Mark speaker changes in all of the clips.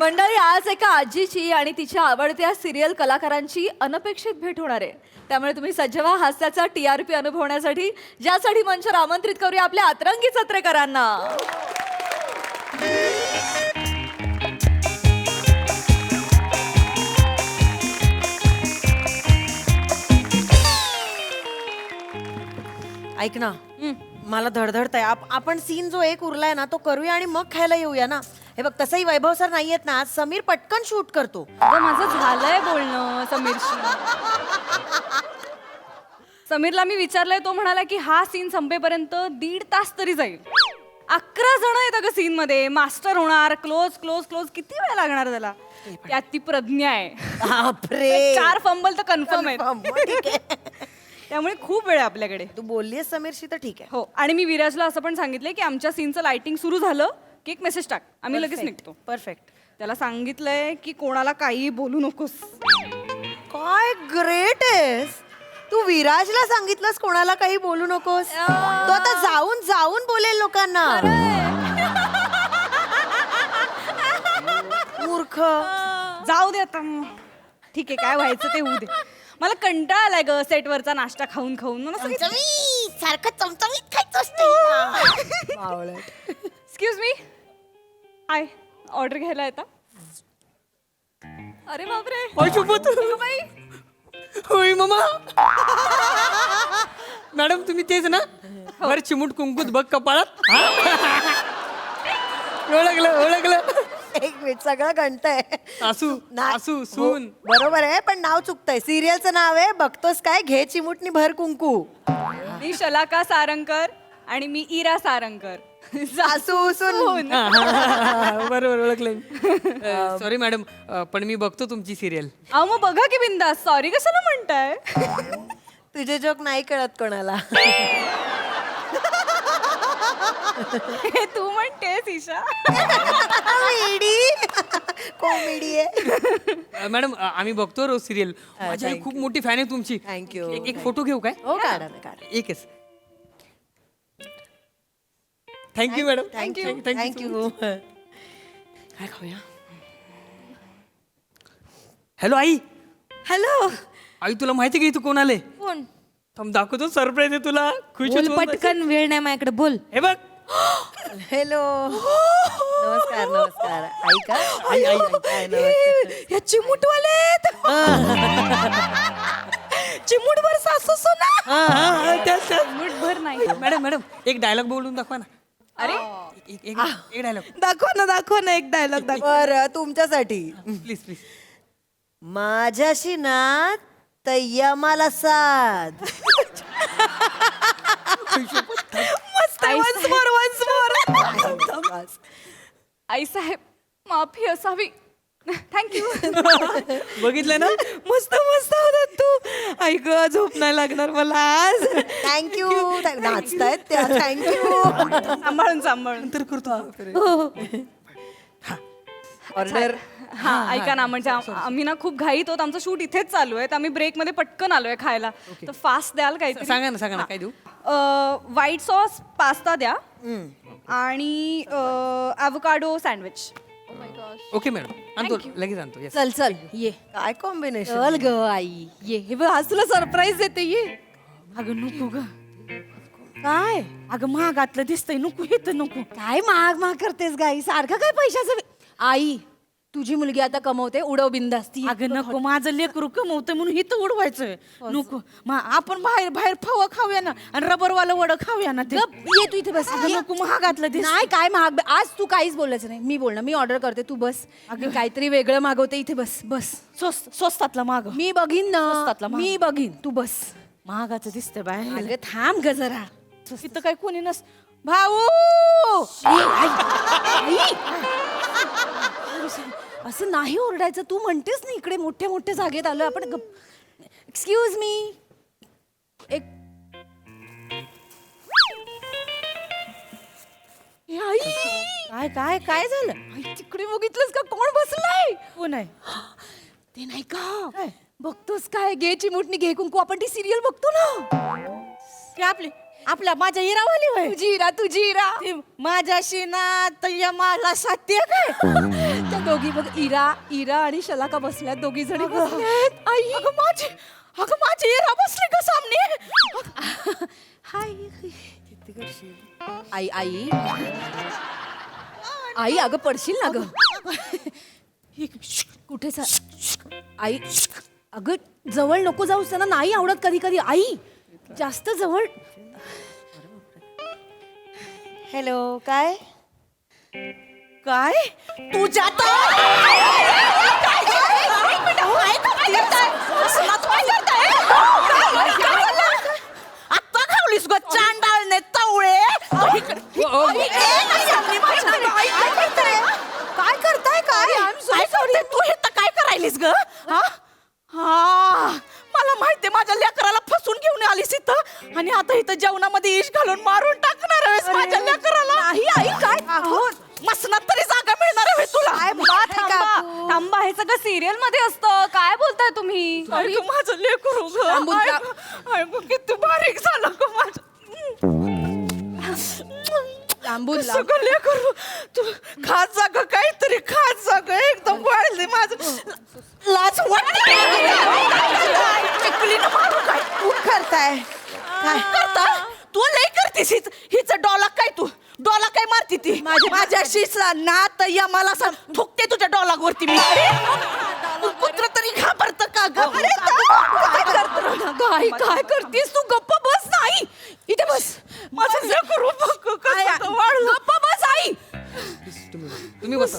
Speaker 1: मंडळी, आज एका आजीची आणि तिच्या आवडत्या सिरियल कलाकारांची अनपेक्षित भेट होणार आहे. त्यामुळे तुम्ही सज्ज व्हा हास्याचा TRP अनुभवण्यासाठी, ज्यासाठी मंचावर आमंत्रित करूया आपल्या अतरंगी जत्रेकरांना.
Speaker 2: ऐक ना, मला धडधडत आहे. आपण सीन जो एक उरलाय ना तो करूया आणि मग खायला येऊया ना. हे बघ, तसंही वैभव सर नाहीयेत ना आज. समीर पटकन शूट करतो.
Speaker 3: अगं माझं झालंय बोलणं समीरशी. समीरला मी विचारलंय, तो म्हणाला की हा सीन संपेपर्यंत 1.5 तास तरी जाईल. 11 जण आहेत अगं सीन मध्ये. मास्टर होणार, क्लोज क्लोज क्लोज, किती वेळ लागणार त्याला. त्यात ती प्रज्ञा आहे.
Speaker 2: बापरे.
Speaker 3: 4 फंबल तर कन्फर्म आहेत.
Speaker 2: ठीक आहे.
Speaker 3: त्यामुळे खूप वेळ आहे आपल्याकडे.
Speaker 2: तू बोललीस समीरशी तर ठीक आहे.
Speaker 3: हो, आणि मी विराजला असं पण सांगितलंय की आमच्या सीनचं लाइटिंग सुरू झालं की एक मेसेज टाक, आम्ही लगेच निघतो.
Speaker 2: परफेक्ट.
Speaker 3: त्याला सांगितलंय की कोणाला काही बोलू नकोस.
Speaker 2: काय ग्रेट आहेस तू. विराजला सांगितलंस कोणाला काही बोलू नकोस. तो आता जाऊन जाऊन बोलेल लोकांना. मूर्ख.
Speaker 3: जाऊ दे आता मग. ठीक आहे, काय व्हायचं ते होऊ दे. मला कंटाळा आलाय ग सेटवरचा नाश्ता खाऊन खाऊन. मला
Speaker 2: सारखं चमचमीत खायचं असतं.
Speaker 3: एक्सक्यूज मी, आय ऑर्डर घ्यायला येता.
Speaker 1: अरे बापरे.
Speaker 3: बाई,
Speaker 4: होय मामा. मॅडम तुम्ही तेच ना. वर चिमूट कुंकूत बघ कपाळात. ओळखलं ओळखलं.
Speaker 2: एक मिनिट, सगळं घंटय.
Speaker 4: सासू सासू सून.
Speaker 2: बरोबर आहे, पण नाव चुकतंय. सिरियलचं नाव आहे बघतोस काय, घे चिमुटनी भर कुंकू.
Speaker 3: मी शलाका सारंगकर आणि मी इरा सारंगकर.
Speaker 2: सासू सून.
Speaker 4: बरोबर ओळखलं. सॉरी मॅडम, पण मी बघतो तुमची सिरियल.
Speaker 3: अहो मग बघा की बिंदास. सॉरी कशाला म्हणताय.
Speaker 2: तुझे जोक नाही कळत कोणाला.
Speaker 3: हे तू म्हणतेस ईशा.
Speaker 2: कॉमेडी आहे.
Speaker 4: मॅडम आम्ही बघतो रोज सिरियल. माझी आई खूप मोठी फॅन आहे तुमची.
Speaker 2: थँक्यू.
Speaker 4: एक फोटो घेऊ काय.
Speaker 2: हो, काढा ना, काढा.
Speaker 4: एकच. Thank you madam.
Speaker 2: थँक्यू.
Speaker 4: काय खाऊया. हॅलो आई.
Speaker 1: हॅलो.
Speaker 4: आई तुला माहिती का तू कोण आले.
Speaker 1: कोण.
Speaker 4: थांब दाखवतो, सरप्राईज आहे तुला. खुश
Speaker 1: बोल
Speaker 4: होतो.
Speaker 1: पटकन, वेळ नाही माझ्याकडे, बोल.
Speaker 4: हे बघ.
Speaker 2: हॅलो. नमस्कार नमस्कार. आई का.
Speaker 4: आई आई
Speaker 2: काय नमस्कार.
Speaker 1: या चिमूटवाले. चिमूटभर सासू सुना.
Speaker 3: मुठभर नाही.
Speaker 4: मॅडम मॅडम एक डायलॉग बोलून दाखवा ना.
Speaker 3: अरे
Speaker 4: एक डायलॉग
Speaker 1: दाखव ना एक डायलॉग दाखव.
Speaker 2: बरं, तुमच्यासाठी.
Speaker 4: Please please.
Speaker 2: माझ्याशी ना तय्यामाला साध.
Speaker 1: मस्त आहे. once more.
Speaker 3: आई साहेब, माफी असावी. थँक्यू.
Speaker 4: बघितलं ना.
Speaker 1: मस्त होतात तू. ऐक, झोप नाही लागणार मला आज.
Speaker 2: थँक्यू. नाचतायत त्या. थँक्यू.
Speaker 3: सांभाळून सांभाळून.
Speaker 4: नंतर करतो.
Speaker 2: ऑर्डर.
Speaker 3: हा ऐका ना, म्हणजे आम्ही ना खूप घाईत होत. आमचं शूट इथेच चालू आहे, तर आम्ही ब्रेक मध्ये पटकन आलोय खायला. तर फास्ट द्याल काहीतरी.
Speaker 4: सांगा ना काय देऊ.
Speaker 3: व्हाईट सॉस पास्ता द्या आणि ॲव्होकाडो सँडविच.
Speaker 4: ओके मॅडम, आणतो लगेच आणतो. Yes.
Speaker 1: चल चल ये.
Speaker 2: काय कॉम्बिनेशन.
Speaker 1: चल ग आई ये. हे बघ, आज तुला सरप्राईज देते, ये. अगं नको ग. काय. अगं महागातलं दिसतंय, नको हे तर नको. काय महाग करतेस गाई, सारखं काय पैशाचं. आई तुझी मुलगी आता कमवते, उडव बिंदास्ती.
Speaker 5: अगं नको, माझं लेकरू कमवतंय म्हणून इथं उडवायचं नको. आपण बाहेर बाहेर फव खाऊया ना आणि रबरवालं वडं खाऊया ना. ते
Speaker 1: ये तू इथे बस.
Speaker 5: अगं नको, महागातलं दिसतंय.
Speaker 1: नाही काय महाग. आज तू काहीच बोलायचं नाही. मी बोलणार, मी ऑर्डर करते, तू बस. अगं काहीतरी वेगळं मागवते, इथे बस बस.
Speaker 5: स्वस्तातला माग.
Speaker 1: मी बघीन ना.
Speaker 5: स्वस्तातला महाग.
Speaker 1: मी बघीन, तू बस.
Speaker 5: महागाचं दिसतंय बाहेर.
Speaker 1: अगं थांब ग जरा.
Speaker 5: इथं काय कोणी नस. भाऊ
Speaker 1: असं नाही ओरडायचं. तू म्हणतेस ना इकडे मोठ्या मोठ्या जागेत आलोय आपण. Excuse me. एक ए, आई.
Speaker 5: काय काय काय झालं.
Speaker 1: आई, तिकडे बघितलंस का कोण बसलाय.
Speaker 5: कोण आहे.
Speaker 1: ते नाही का. बघतोस काय, घे चिमुटणी, घे कुंकू. आपण ती सिरियल बघतो ना.
Speaker 5: ते आपली आपल्या माझ्या इरावाली वय
Speaker 1: तुझी इरा तुझी इरा
Speaker 5: ती माझ्याशी ना तय्या मला साथ्य काय
Speaker 1: त्या दोघी बघ इरा इरा आणि शलाका बसल्यात दोघी जणी बसल्यात आई
Speaker 5: अगं माझी इरा बसली का सामने
Speaker 1: हाय आई आई आई अगं पडशील ना ग कुठे आई अगं जवळ नको जाऊस त्यांना नाही आवडत कधी कधी आई जास्त जवळ
Speaker 2: हॅलो काय
Speaker 5: काय तुझ्या आता खावलीस ग चांडाळने तवळे
Speaker 2: काय करताय काय
Speaker 5: तू हे तर काय करायलीस ग हा हा मला माहितीये माझ्या लेकराला फसून घेऊन आलीस इथं आणि आता इथं जेवणामध्ये इश घालून मारून टाकणार आहेस माझ्या लेकराला नाही आई काय मसनात तरी जागा मिळणार आहे तुला
Speaker 3: थांबा हे सगळं सिरियल मध्ये असतं काय बोलताय तुम्ही
Speaker 5: ऐक माझं लेकरू ग ऐक किती बारीक झालं ग माझं सगळं लेकरू तू खात जा ग काहीतरी खात जा ग एकदम वाढले माझं लाज वाटते चिकलीनं मारू काय
Speaker 2: तू करताय
Speaker 5: काय करता तू लय करतीस हिच डॉला काय तू डॉला काय मारती ती माझ्याशीच ना तय्या मला थुकते तुझ्या डॉलाग वरती मी तू कुत्र तरी घाबरत का ग काय काय करतीस तू गप्प बस नाही इथे बस माझं लेकरू गप्प बस आई
Speaker 4: तुम्ही बसा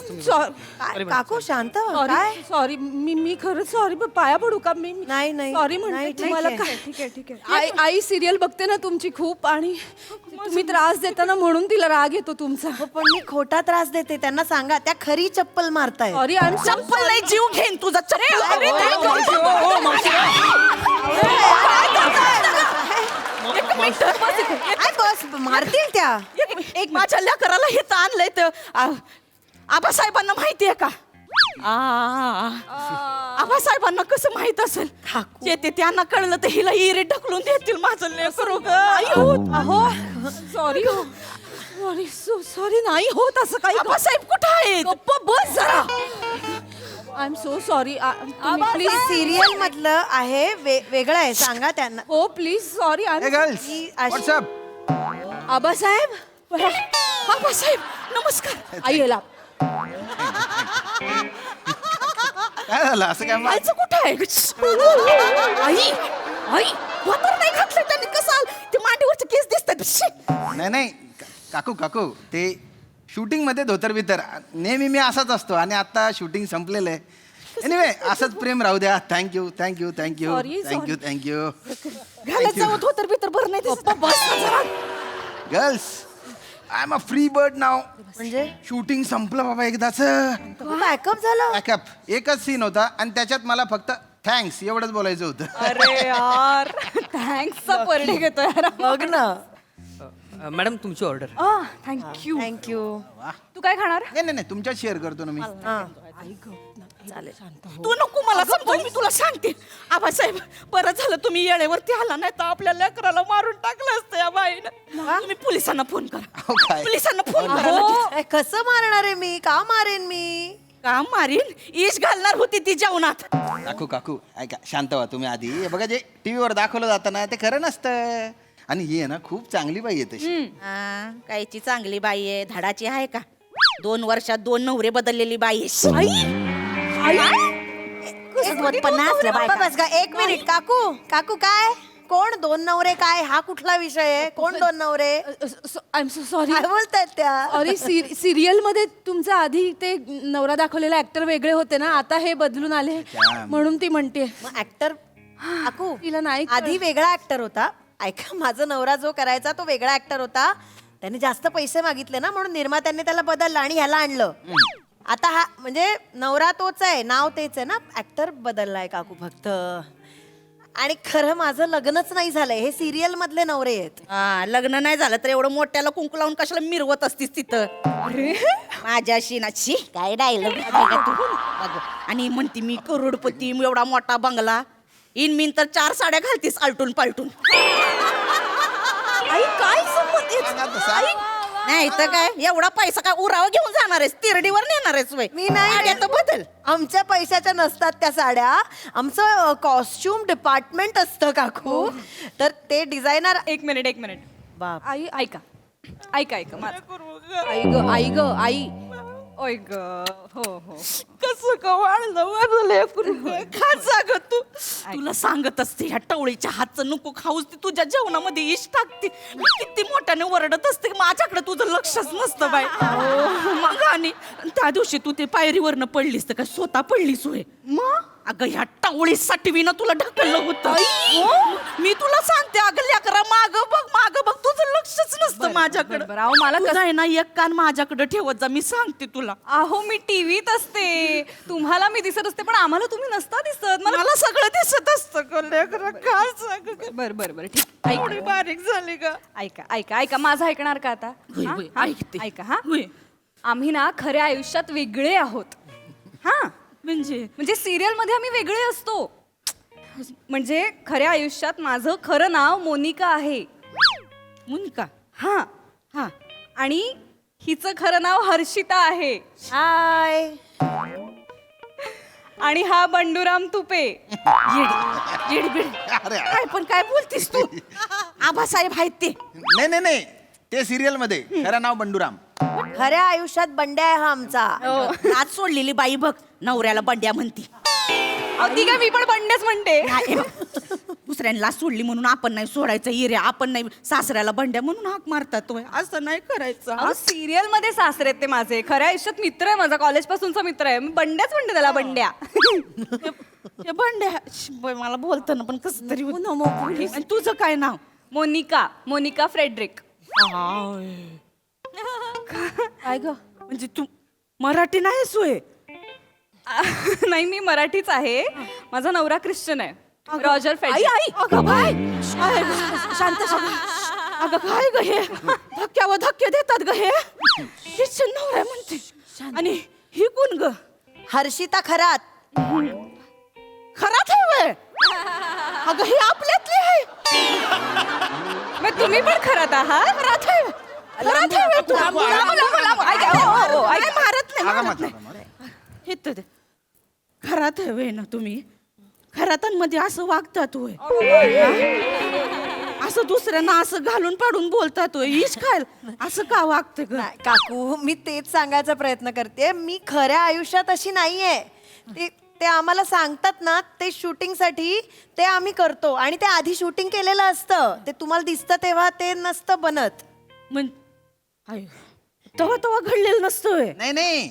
Speaker 2: काय काकू शांत व्हा. काय
Speaker 1: सॉरी मी खरंच सॉरी पाया पडू का मी
Speaker 2: नाही, नाही.
Speaker 1: सॉरी
Speaker 2: नाही,
Speaker 1: म्हणते
Speaker 2: ठीक
Speaker 1: तुम्हाला
Speaker 2: आहे.
Speaker 1: काय ठीक आहे आई सिरियल बघते ना तुमची खूप आणि तुम्ही त्रास देता ना म्हणून तिला राग येतो तुमचा
Speaker 2: हो, पण मी खोटा त्रास देते त्यांना सांगा त्या खरी चप्पल मारताय
Speaker 1: सॉरी आय
Speaker 5: चप्पल नाही जीव घेईन तुझा चप्पल
Speaker 2: काय बस मारतील त्या
Speaker 5: एक माझ्या लेकराला हे तर आणलंय तर आबासाहेबांना माहितीये का आबासाहेबांना कसं माहित असेल ते त्यांना कळलं तर हिला इरे ढकलून देतील माझं लेकरू ग
Speaker 1: अहो सॉरी सॉरी नाही होत असं काही
Speaker 5: आबासाहेब कुठं आहेत
Speaker 1: गप्प बस जरा I am so sorry please
Speaker 2: serial मधलं आहे वेगळं आहे सांगा त्यांना
Speaker 1: हो please sorry I
Speaker 6: Hey girls,
Speaker 2: ही अशी-
Speaker 6: what's up?
Speaker 1: आबासाहेब
Speaker 5: आबासाहेब नमस्कार
Speaker 1: आई याला
Speaker 6: काय झालं असं काय मा-
Speaker 5: आईचं कुठं आहे आई आई वातर नाही घातलं त्यांनी कसं ते मांडीवरचे केस दिसतात
Speaker 6: नाही नाही काकू काकू ते शूटिंग मध्ये धोतर बितर नेहमी मी असाच असतो आणि आता शूटिंग संपलेलं आहे एनिवे असंच प्रेम राहू द्या thank you thank you thank you
Speaker 1: Sorry,
Speaker 6: thank you thank you
Speaker 5: घालत जाऊ धोतर बितर भर नाही दिसत. बस ना जरा.
Speaker 6: Girls I am a free bird now
Speaker 2: म्हणजे
Speaker 6: शूटिंग संपलं बाबा एकदाच
Speaker 2: बॅकअप झालं
Speaker 6: बॅकअप एकच सीन होता आणि त्याच्यात मला फक्त थँक्स एवढंच बोलायचं होतं
Speaker 3: अरे यार थँक्सचा परडे घेतो यार
Speaker 2: बघ ना
Speaker 4: मॅडम तुमची ऑर्डर
Speaker 3: थँक्यू
Speaker 2: थँक्यू
Speaker 3: तू काय खाणार
Speaker 6: नाही नाही नाही तुमच्यात शेअर करतो ना मी
Speaker 5: तू नको मला समजून मी तुला सांगते आबासाहेब बरं झालं तुम्ही येळेवरती आला नाही तर आपल्या लेकराला मारून टाकलं असतं या बाईनं तुम्ही पोलिसांना फोन करा
Speaker 6: अहो, काय?
Speaker 5: पोलिसांना फोन करा लगेच.
Speaker 2: कसं मारणार आहे मी का मारेन मी
Speaker 5: का मारीन इश घालणार होती ती जेवणात
Speaker 6: काकू काकू ऐका शांत व्हा तुम्ही आधी हे बघा जे टीव्हीवर दाखवलं जातं ना ते खरं नसतं आणि ही आहे ना खूप चांगली बाई आहे तशी
Speaker 5: कायची चांगली बाई आहे धडाची आहे का 2 वर्षात 2 नवरे बदललेली बाई आहे.
Speaker 2: बस का 1 मिनिट काकू काकू काय कोण 2 नवरे काय हा कुठला विषय आहे कोण 2 नवरे
Speaker 1: आय एम सो सॉरी
Speaker 2: काय बोलतायत त्या
Speaker 1: सॉरी सिरियल मध्ये तुमचा आधी ते नवरा दाखवलेला ऍक्टर वेगळे होते ना आता हे बदलून आले म्हणून ती म्हणते
Speaker 2: मग ऍक्टर काकू
Speaker 1: तिला नाही
Speaker 2: आधी वेगळा ऍक्टर होता ऐका माझा नवरा जो करायचा तो वेगळा ऍक्टर होता त्याने जास्त पैसे मागितले ना म्हणून निर्मात्यांनी त्याला बदललं आणि ह्याला आणलं आता हा म्हणजे नवरा तोच आहे नाव तेच आहे ना ऍक्टर बदललाय काकू फक्त आणि खरं माझं लग्नच नाही झालंय हे सिरियल मधले नवरे आहेत
Speaker 5: लग्न नाही झालं तर एवढं मोठ्याला कुंकू लावून कशाला मिरवत असतीस तिथं माझ्याशी नाची काय डायलॉग आणि म्हणती मी करोडपती एवढा मोठा बंगला इन मिन तर 4 साड्या घालतीस आलटून पालटून आई काय संबंध
Speaker 6: सांगा तसा.
Speaker 5: नाही तर काय एवढा पैसा काय उरावा घेऊन जाणार आहेस तिरडीवर नेणार आहेस वय
Speaker 2: मी नाही
Speaker 5: आता बदल
Speaker 2: आमच्या पैशाच्या नसतात त्या साड्या आमचं कॉस्ट्युम डिपार्टमेंट असतं काकू तर ते डिझायनर
Speaker 3: एक मिनिट
Speaker 2: बाप
Speaker 3: आई ऐका ऐका माझं
Speaker 1: आई ग आई
Speaker 3: ओय ग हो हो
Speaker 5: कसं का वाढलं माझं लेकरू खा जाग तू तुला सांगत असते ह्या टवळीच्या हातचं नको खाऊस ती तुझ्या जेवणामध्ये इश टाकते मी किती मोठ्याने ओरडत असते माझ्याकडे तुझं लक्षच नसतं बाई मग आणि त्या दिवशी तू ते पायरीवरनं पडलीस तर काय स्वतः पडलीस होय मग अगं ह्या टवळीसाठी मी ना तुला ढकललं होतं मी तुला सांगते अगं लेकरा माग बघ तुझं लक्षच नसतं माझ्याकडे
Speaker 3: बरं, अहो, मला
Speaker 5: तुझं आहे ना एक कान माझ्याकडे ठेवत जा मी सांगते तुला
Speaker 3: अहो मी टीव्हीत असते तुम्हाला मी दिसत असते पण आम्हाला तुम्ही नसता दिसत
Speaker 5: मला सगळं दिसत असतं ग लेकरा काय सांग ग.
Speaker 3: बरं ठीक
Speaker 5: एवढी बारीक झाली का
Speaker 3: ऐका माझं ऐकणार का आता
Speaker 5: होय,
Speaker 3: हा?
Speaker 5: होय,
Speaker 3: हा?
Speaker 5: ऐकते.
Speaker 3: ऐका हा
Speaker 5: होय.
Speaker 3: आम्ही ना खऱ्या आयुष्यात वेगळे आहोत हा
Speaker 5: म्हणजे
Speaker 3: सिरियल मध्ये आम्ही वेगळे असतो म्हणजे खऱ्या आयुष्यात माझं खरं नाव मोनिका आहे
Speaker 5: मुनका
Speaker 3: हा
Speaker 5: हा
Speaker 3: आणि हिचं खरं नाव हर्षिता आहे
Speaker 2: हाय
Speaker 3: आणि हा बंडूराम तुपे
Speaker 5: येडी बिडी
Speaker 6: अरे
Speaker 5: काय पण काय बोलतीस तू आबासाहेब आहेत ते
Speaker 6: नाही ते सिरियल मध्ये खरं नाव बंडूराम.
Speaker 2: खऱ्या आयुष्यात बंड्या आहे हा आमचा
Speaker 5: आज सोडलेली बाई बघ नवऱ्याला बंड्या म्हणती
Speaker 3: अहो, ती काय मी पण बंडेच म्हणते
Speaker 5: नाही, दुसऱ्यांना सोडली म्हणून आपण नाही सोडायचं इऱ्या आपण नाही सासऱ्याला बंड्या म्हणून हाक मारतात तो असं नाही करायचं
Speaker 3: अहो सिरियल मध्ये सासरे आहेत ते माझे खऱ्या आयुष्यात मित्र आहे माझा कॉलेज पासूनचा मित्र आहे मी बंड्याच म्हणते त्याला बंड्या
Speaker 5: हे बंड्या बाई, मला बोलताना पण कसं तरी होतं. आणि तुझं काय नाव
Speaker 3: मोनिका फ्रेडरिक
Speaker 5: काय ग म्हणजे तू मराठी नाही सोय
Speaker 3: नाही मी मराठीच आहे माझा नवरा ख्रिश्चन आहे रॉजर
Speaker 5: आई
Speaker 3: फेडरिक
Speaker 5: आई अगं बाय शांत शांत अगं काय ग हे धक्क्यावर धक्के देतात ग हे ख्रिश्चन नवरा म्हणते आणि ही कोण ग
Speaker 2: हर्षिता खरात
Speaker 5: खरात आहे वय अगं हे आपल्यातली आहे
Speaker 3: मग तुम्ही पण खरात आहात
Speaker 5: खरात आहे खरात आहे वय तू.
Speaker 6: लांब, लांब,
Speaker 5: लांब, लांब, लांब. ऐक, नाही, मारत नाही
Speaker 6: आगा
Speaker 5: मारत
Speaker 6: मारा,
Speaker 5: नाही हे तर ते. खरात आहे वय ना तुम्ही खरातांमध्ये असं वागतात होय असं दुसऱ्यांना असं घालून पाडून बोलतात होय इश खाल असं का वागते ग
Speaker 2: नाही, काकू मी तेच सांगायचा प्रयत्न करते मी खऱ्या आयुष्यात अशी नाहीये ते आम्हाला सांगतात ना ते शूटिंगसाठी ते आम्ही करतो आणि ते आधी शूटिंग केलेलं असतं ते तुम्हाला दिसतं तेव्हा ते नसतं बनत
Speaker 5: तेव्हा तेव्हा घडलेलं नसतं होय.
Speaker 6: नाही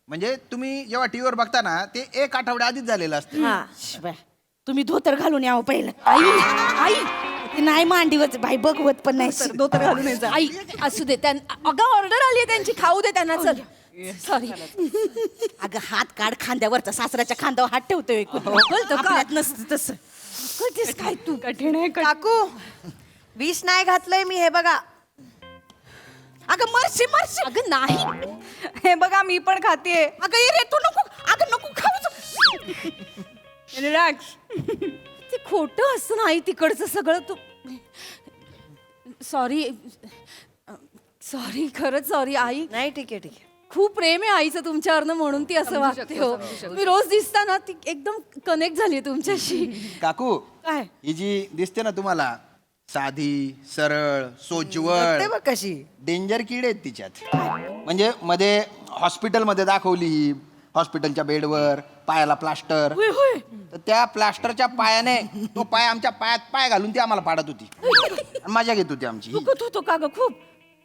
Speaker 6: म्हणजे तुम्ही जेव्हा टीव्हीवर बघता ना ते एक आठवड्या आधीच झालेलं असतं.
Speaker 2: हा
Speaker 5: शिवाय तुम्ही धोतर घालून यावं पहिलं आई ते नाही मांडीवच बाई बघवत पण नाही धोतर घालून यायचं.
Speaker 1: आई असू दे अगं ऑर्डर आली आहे त्यांची खाऊ दे त्यांना चल सॉरी
Speaker 5: अगं हात काढ खांद्यावरचा सासऱ्याच्या खांद्यावर हात ठेवतोय आपल्यात नसतं तसं कळतेस काय तू
Speaker 3: कठीण आहे
Speaker 2: काकू विष नाही घातलंय मी हे बघा
Speaker 5: अगं मरशी
Speaker 1: अगं नाही
Speaker 3: हे बघा मी पण खातीये
Speaker 5: अगं ये रे तू नको अगं नको खाऊ
Speaker 3: रिलॅक्स
Speaker 1: ते खोटं असं नाही तिकडचं सगळं तू सॉरी खरंच सॉरी आई
Speaker 2: नाही ठीक आहे
Speaker 1: खूप प्रेम आहे आईचं तुमच्यावरनं म्हणून ती असं वागते हो मी रोज दिसताना ती एकदम कनेक्ट झाली तुमच्याशी
Speaker 6: काकू
Speaker 5: काय
Speaker 6: ही जी दिसते ना तुम्हाला साधी सरळ सोज्वळ
Speaker 2: ते बघ कशी
Speaker 6: डेंजर कीड आहेत तिच्यात म्हणजे मध्ये हॉस्पिटलमध्ये दाखवली ही हॉस्पिटलच्या बेडवर पायाला प्लास्टर
Speaker 5: होय होय
Speaker 6: तर त्या प्लास्टरच्या पायाने तो पाय आमच्या पायात पाय घालून ती आम्हाला पाडत होती आणि मजा घेत होती आमची
Speaker 5: दुखत होतो का ग खूप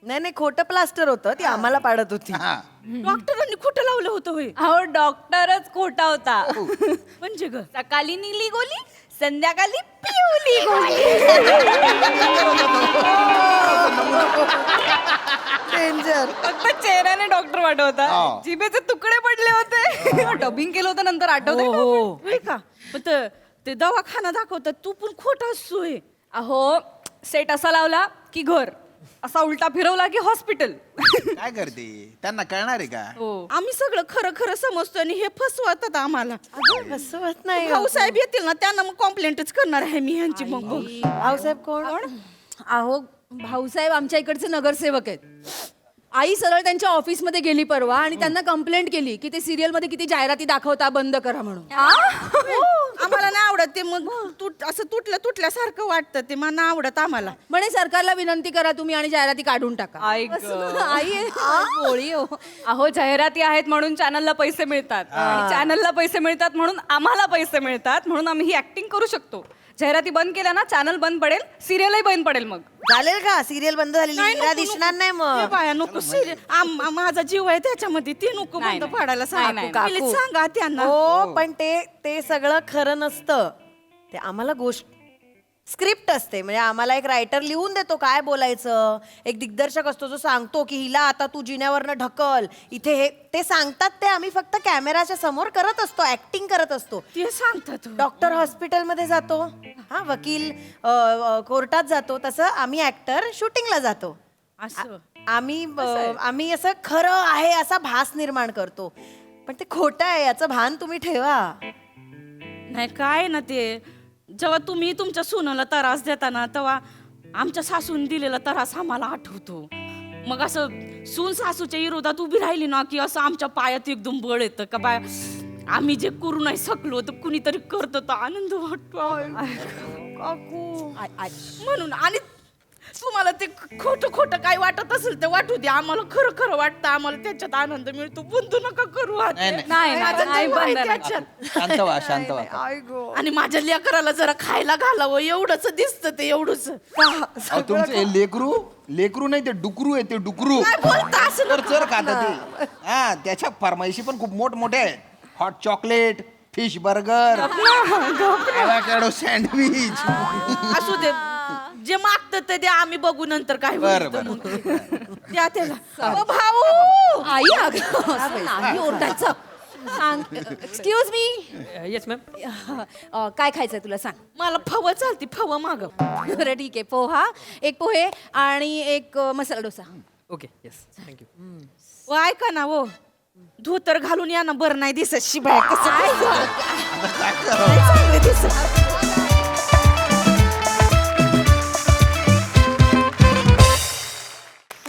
Speaker 2: नाही खोटं प्लास्टर होतं ती आम्हाला पाडत होती
Speaker 6: हा
Speaker 5: डॉक्टरांनी खोटं लावलं होतं होय
Speaker 3: अहो डॉक्टरच खोटा होता
Speaker 5: म्हणजे ग
Speaker 3: सकाळी निली गोली संध्याकाळी पिवली गोली
Speaker 2: डेंजर
Speaker 3: फक्त चेहऱ्याने डॉक्टर वाटवता
Speaker 6: हा.
Speaker 3: जिभेचे तुकडे पडले होते डबिंग केलं होतं नंतर आठवतंय का?
Speaker 5: होय का पण ते दवाखाना दाखवतात तू पण खोटा असतोय
Speaker 3: अहो सेट असा लावला की घर असा उलटा फिरवला की हॉस्पिटल
Speaker 6: काय करते त्यांना कळणार आहे का
Speaker 5: आम्ही सगळं खरं खरं समजतो आणि हे फसवतात आम्हाला
Speaker 2: कसं होत नाही
Speaker 5: भाऊसाहेब येतील ना त्यांना मग कॉम्प्लेंटच करणार आहे मी ह्यांची मग बघ.
Speaker 2: भाऊसाहेब कोण
Speaker 1: अहो भाऊसाहेब आमच्या इकडचे नगरसेवक आहेत. आई सरळ त्यांच्या ऑफिसमध्ये गेली परवा आणि त्यांना कंप्लेंट केली की ते सिरियल मध्ये किती जाहिराती दाखवता, बंद करा म्हणून.
Speaker 5: आम्हाला नाही आवडत ते, मग असं तुटल्यासारखं वाटतं ते, मला नाही आवडत आम्हाला.
Speaker 1: म्हणे सरकारला विनंती करा तुम्ही आणि जाहिराती काढून टाका.
Speaker 3: आई गं.
Speaker 1: आई आहे, भोळी हो.
Speaker 3: अहो जाहिराती आहेत म्हणून चॅनलला पैसे मिळतात, आणि चॅनलला पैसे मिळतात म्हणून आम्हाला पैसे मिळतात, म्हणून आम्ही ही ऍक्टिंग करू शकतो. जाहिराती बंद केल्या ना चॅनल बंद पडेल, सिरियलही बंद पडेल. मग
Speaker 2: चालेल का? सिरियल बंद झालेली
Speaker 5: नाही,
Speaker 2: मीरा
Speaker 5: नको,
Speaker 2: दिसणार नाही
Speaker 5: हे
Speaker 2: मग.
Speaker 5: बाया नको माझा जीव आहे त्याच्यामध्ये, ते नको
Speaker 3: नाही,
Speaker 5: बंद
Speaker 3: नाही.
Speaker 5: पाडायला
Speaker 3: नाही, नाही,
Speaker 5: सांगा. Please सांगा त्यांना.
Speaker 2: हो पण ते सगळं खरं नसतं. ते आम्हाला गोष्ट स्क्रिप्ट असते, म्हणजे आम्हाला एक रायटर लिहून देतो काय बोलायचं, एक दिग्दर्शक असतो जो सांगतो की हिला आता तू जिन्यावरनं ढकल इथे, हे ते सांगतात, ते आम्ही फक्त कॅमेराच्या समोर करत असतो, ऍक्टिंग करत असतो.
Speaker 5: ते सांगतात.
Speaker 2: डॉक्टर हॉस्पिटलमध्ये जातो, हा वकील कोर्टात जातो, तसं आम्ही ऍक्टर शूटिंगला जातो.
Speaker 5: असं
Speaker 2: आम्ही असं खरं आहे असा भास निर्माण करतो, पण ते खोटं आहे याचं भान तुम्ही ठेवा.
Speaker 5: नाही काय ना, ते जेव्हा तुम्ही तुमच्या सुनाला त्रास देता ना, तेव्हा आमच्या सासून दिलेला त्रास आम्हाला आठवतो. मग असं सून सासूच्या विरोधात उभी राहिली ना की असं आमच्या पायात एकदम बळ येतं का बाय, आम्ही जे करू नाही शकलो तर कुणीतरी करतो तर आनंद वाटतो. काकू म्हणून, आणि तुम्हाला ते खोटं खोटं काय वाटत असेल ते वाटू द्या, आम्हाला खरं खरं वाटतं, आम्हाला त्याच्यात आनंद मिळतो. बंद नका करू आता.
Speaker 3: नाही, नाही, नाही, बंद नाही.
Speaker 5: त्याच्यात.
Speaker 6: शांत व्हा, शांत व्हा.
Speaker 5: आणि माझ्या लेकराला जरा खायला घालावं, एवढंच दिसतं ते, एवढंच.
Speaker 6: अहो, तुमचं हे लेकरू नाही, ते डुकरू आहे, ते डुकरू.
Speaker 5: काय बोलता असं?
Speaker 6: चर खाता ते. हा, त्याच्या फरमाईशी पण खूप मोठमोठे आहे. Hot chocolate, fish burger, avocado sandwich.
Speaker 5: असू दे, जे मागतं ते द्या, आम्ही बघू नंतर काय
Speaker 6: बरं,
Speaker 5: होईल ते
Speaker 6: बरं.
Speaker 5: मग. द्या त्याला. भाऊ
Speaker 1: आई अगं, असं नाही ओरडायचं. सांग, एक्सक्यूज मी,
Speaker 4: येस मॅम.
Speaker 1: काय खायचंय तुला सांग.
Speaker 5: मला फव चालती, फव माग.
Speaker 1: बरं ठीक आहे, पोहा, एक पोहे आणि एक masala dosa.
Speaker 4: Okay, yes, thank you.
Speaker 5: ओ ऐका ना, हो धोतर घालून या ना, बरं नाही दिसत शिबाय कसं नाही चांगलं दिसत.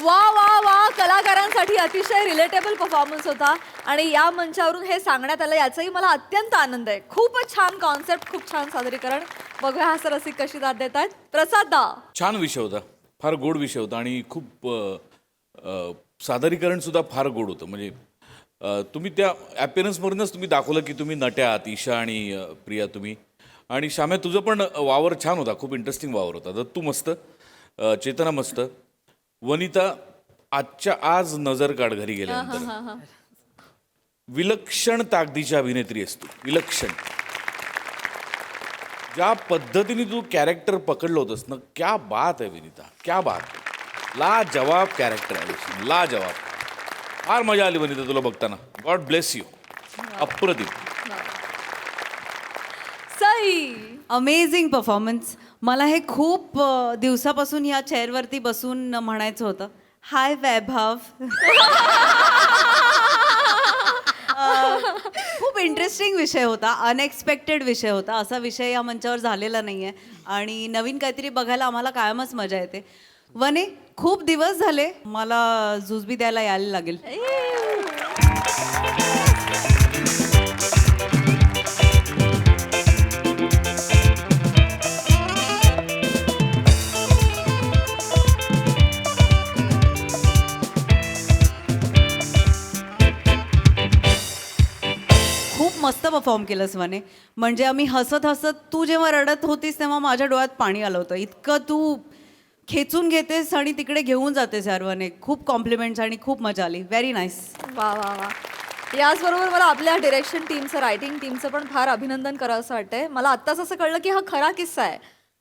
Speaker 7: वा वा वा, कलाकारांसाठी अतिशय रिलेटेबल परफॉर्मन्स होता आणि या मंचावरून हे सांगण्यात आलं याचाही मला अत्यंत आनंद आहे. खूपच छान कॉन्सेप्ट, खूप छान सादरीकरण. बघूया हा रसिक कशी दाद देत आहेत. प्रसाद दा,
Speaker 8: छान विषय होता, फार गोड विषय होता आणि खूप सादरीकरण सुद्धा फार गोड होतं. म्हणजे तुम्ही त्या ॲपियरन्समधूनच तुम्ही दाखवलं की तुम्ही नट्या आहात, ईशा आणि प्रिया तुम्ही. आणि श्याम्या तुझं पण वावर छान होता, खूप इंटरेस्टिंग वावर होता. दत्तू मस्त, चेतना मस्त, वनिता आजच्या आज नजर काढ घरी गेल्यानंतर. विलक्षण ताकदीची अभिनेत्री आहेस तू, विलक्षण. ज्या पद्धतीने तू कॅरेक्टर पकडलं होतंस ना, क्या बात आहे विनिता, क्या बात. लाजवाब कॅरेक्टर आहे, लाजवाब. फार मजा आली वनिता तुला बघताना. God bless you. अप्रतिम.
Speaker 7: सई.
Speaker 9: Amazing performance. मला हे खूप दिवसापासून या चेअरवरती बसून म्हणायचं होतं, हाय वैभव. खूप इंटरेस्टिंग विषय होता, अनएक्सपेक्टेड विषय होता. असा विषय या मंचावर झालेला नाही आहे आणि नवीन काहीतरी बघायला आम्हाला कायमच मजा येते. वने, खूप दिवस झाले, मला जुजबी द्यायला यायला लागेल. खूप मस्त परफॉर्म केलंस वने. म्हणजे आम्ही हसत हसत, तू जेव्हा रडत होतीस तेव्हा माझ्या डोळ्यात पाणी आलं होतं. इतकं तू खेचून घेतेस आणि तिकडे घेऊन जातेस यार वने. खूप कॉम्प्लिमेंट्स आणि खूप मजा आली. Very nice.
Speaker 7: वा वा वा. याचबरोबर मला आपल्या डिरेक्शन टीमचं, रायटिंग टीमचं पण फार अभिनंदन करावं असं वाटतंय. मला आत्ताच असं कळलं की हा खरा किस्सा आहे.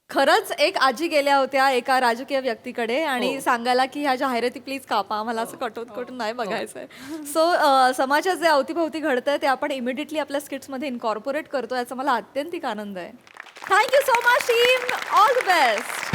Speaker 7: खरंच एक आजी गेल्या होत्या एका राजकीय व्यक्तीकडे आणि सांगायला की ह्या जाहिराती प्लीज कापा, मला असं कटून नाही बघायचंय. सो समाजात जे अवतीभवती घडतंय ते आपण इमिडिएटली आपल्या स्किट्समध्ये इन्कॉर्पोरेट करतो, याचा मला आत्यंतिक आनंद आहे. Thank you so much team. All the best.